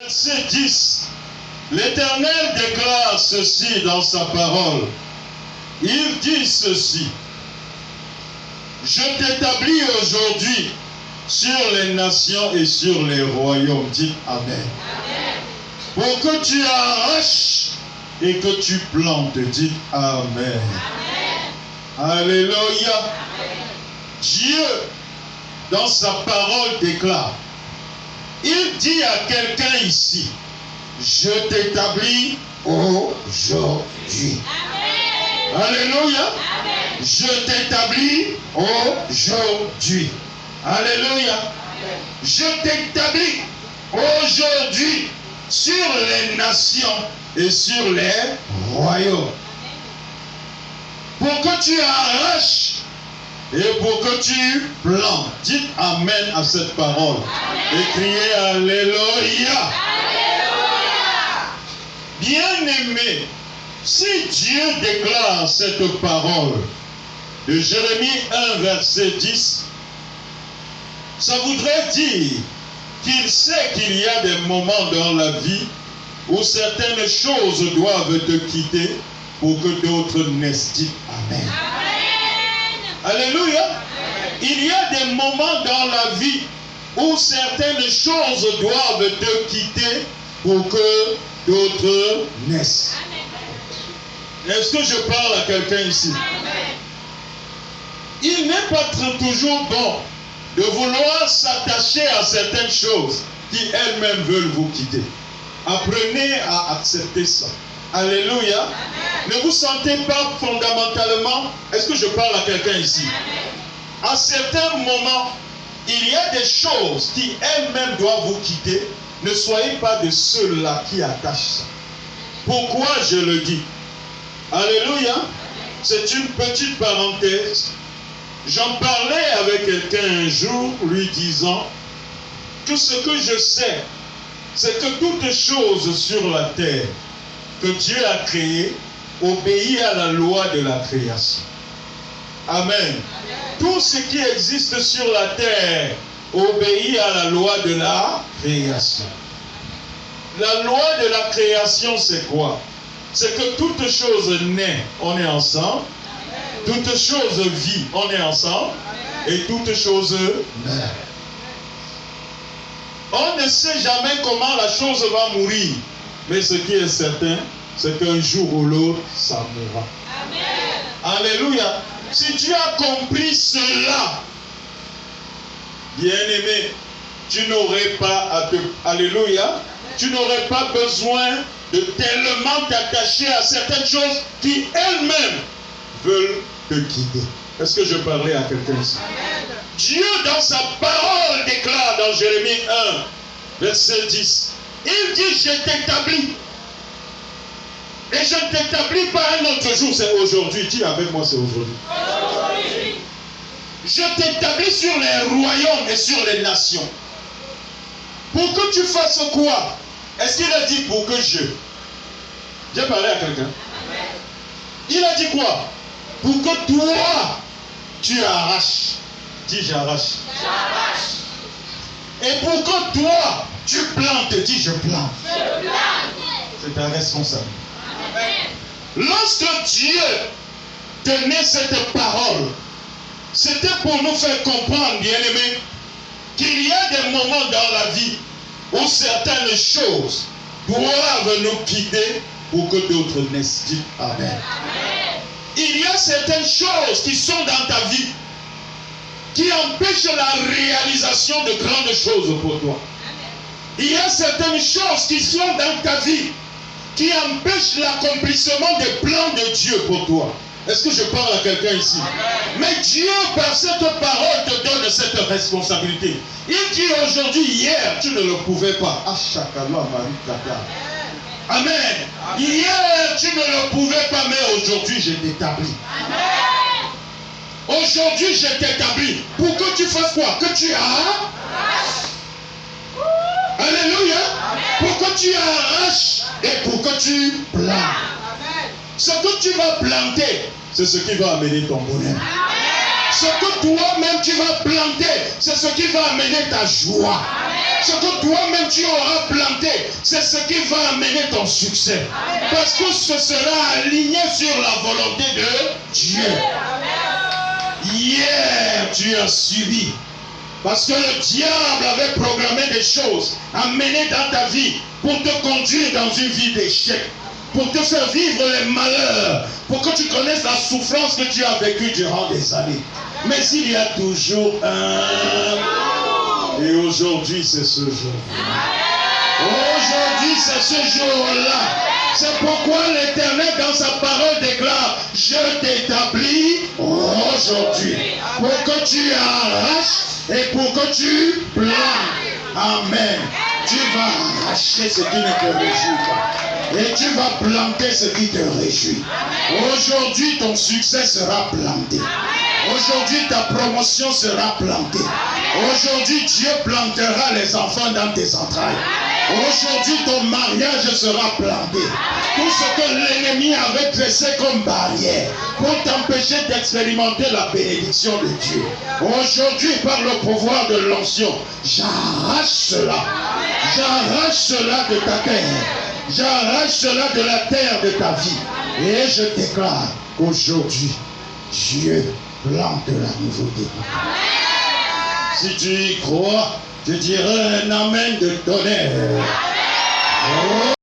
Verset 10. L'Éternel déclare ceci dans sa parole. Il dit ceci. Je t'établis aujourd'hui sur les nations et sur les royaumes. Dites Amen. Amen. Pour que tu arraches et que tu plantes. Dites Amen. Amen. Alléluia. Amen. Dieu, dans sa parole, déclare. Il dit à quelqu'un ici, je t'établis aujourd'hui. Amen. Alléluia. Amen. Je t'établis aujourd'hui. Alléluia. Amen. Je t'établis aujourd'hui sur les nations et sur les royaumes. Pour que tu arraches et pour que tu plantes. Dites Amen à cette parole. Amen. Et criez Alléluia. Alléluia. Bien-aimé, si Dieu déclare cette parole de Jérémie 1, verset 10, ça voudrait dire qu'il sait qu'il y a des moments dans la vie où certaines choses doivent te quitter pour que d'autres naissent. Dites Amen. Amen. Alléluia. Amen. Il y a des moments dans la vie où certaines choses doivent te quitter pour que d'autres naissent. Est-ce que je parle à quelqu'un ici? Amen. Il n'est pas toujours bon de vouloir s'attacher à certaines choses qui elles-mêmes veulent vous quitter. Apprenez à accepter ça. Alléluia. Amen. Ne vous sentez pas fondamentalement. Est-ce que je parle à quelqu'un ici? Amen. À certains moments, il y a des choses qui elles-mêmes doivent vous quitter. Ne soyez pas de ceux-là qui attachent ça. Pourquoi je le dis? Alléluia. C'est une petite parenthèse. J'en parlais avec quelqu'un un jour, lui disant que ce que je sais, c'est que toute chose sur la terre que Dieu a créée obéit à la loi de la création. Amen. Amen. Tout ce qui existe sur la terre obéit à la loi de la création. La loi de la création, c'est quoi? C'est que toute chose naît, on est ensemble. Toute chose vit, on est ensemble. Et toute chose meurt. On ne sait jamais comment la chose va mourir. Mais ce qui est certain, c'est qu'un jour ou l'autre, ça mourra. Amen. Alléluia. Si tu as compris cela, bien-aimé, tu n'aurais pas à te... Alléluia. Tu n'aurais pas besoin de tellement t'attacher à certaines choses qui elles-mêmes veulent te guider. Est-ce que je parlais à quelqu'un ici? Amen. Dieu dans sa parole déclare dans Jérémie 1, verset 10, il dit je t'établis. Et je ne t'établis pas un autre jour, c'est aujourd'hui. Dis avec moi, c'est aujourd'hui. Aujourd'hui. Je t'établis sur les royaumes et sur les nations. Pour que tu fasses quoi? Est-ce qu'il a dit pour que je? J'ai parlé à quelqu'un. Amen. Il a dit quoi? Pour que toi, tu arraches. Dis j'arrache. J'arrache. Et pour que toi, tu plantes. Dis je plante. Je plante. C'est ta responsabilité. Amen. Lorsque Dieu tenait cette parole, c'était pour nous faire comprendre, bien-aimés, qu'il y a des moments dans la vie où certaines choses doivent nous guider pour que d'autres naissent. Dis Amen. Amen. Il y a certaines choses qui sont dans ta vie qui empêchent la réalisation de grandes choses pour toi. Il y a certaines choses qui sont dans ta vie qui empêchent l'accomplissement des plans de Dieu pour toi. Est-ce que je parle à quelqu'un ici? Amen. Mais Dieu, par cette parole, te donne cette responsabilité. Il dit aujourd'hui, hier, tu ne le pouvais pas. Amen. Hier, tu ne le pouvais pas, mais aujourd'hui, je t'établis. Amen. Aujourd'hui, je t'établis. Pour que tu fasses quoi? Que tu arraches. Alléluia. Pour que tu arraches et pour que tu plantes. Amen. Ce que tu vas planter, c'est ce qui va amener ton bonheur. Amen. Ce que toi-même tu vas planter, c'est ce qui va amener ta joie. Amen. Ce que toi-même tu auras planté, va amener ton succès. Parce que ce sera aligné sur la volonté de Dieu. Hier, tu as subi. Parce que le diable avait programmé des choses, amené dans ta vie, pour te conduire dans une vie d'échec, pour te faire vivre les malheurs, pour que tu connaisses la souffrance que tu as vécue durant des années. Mais il y a toujours un... Et aujourd'hui, c'est ce jour. Aujourd'hui, c'est ce jour-là. C'est pourquoi l'Éternel, dans sa parole, déclare: je t'établis aujourd'hui, pour que tu arraches et pour que tu plantes. Amen. Tu vas arracher ce qui ne te réjouit pas. Et tu vas planter ce qui te réjouit. Aujourd'hui, ton succès sera planté. Aujourd'hui, ta promotion sera plantée. Aujourd'hui, Dieu plantera les enfants dans tes entrailles. Aujourd'hui, ton mariage sera planté. Tout ce que l'ennemi avait dressé comme barrière pour t'empêcher d'expérimenter la bénédiction de Dieu. Aujourd'hui, par le pouvoir de l'onction, j'arrache cela. J'arrache cela de ta terre. J'arrache cela de la terre de ta vie. Et je déclare qu'aujourd'hui, Dieu plante la nouveauté. Si tu y crois, je dirai un amen de tonnerre. Oh.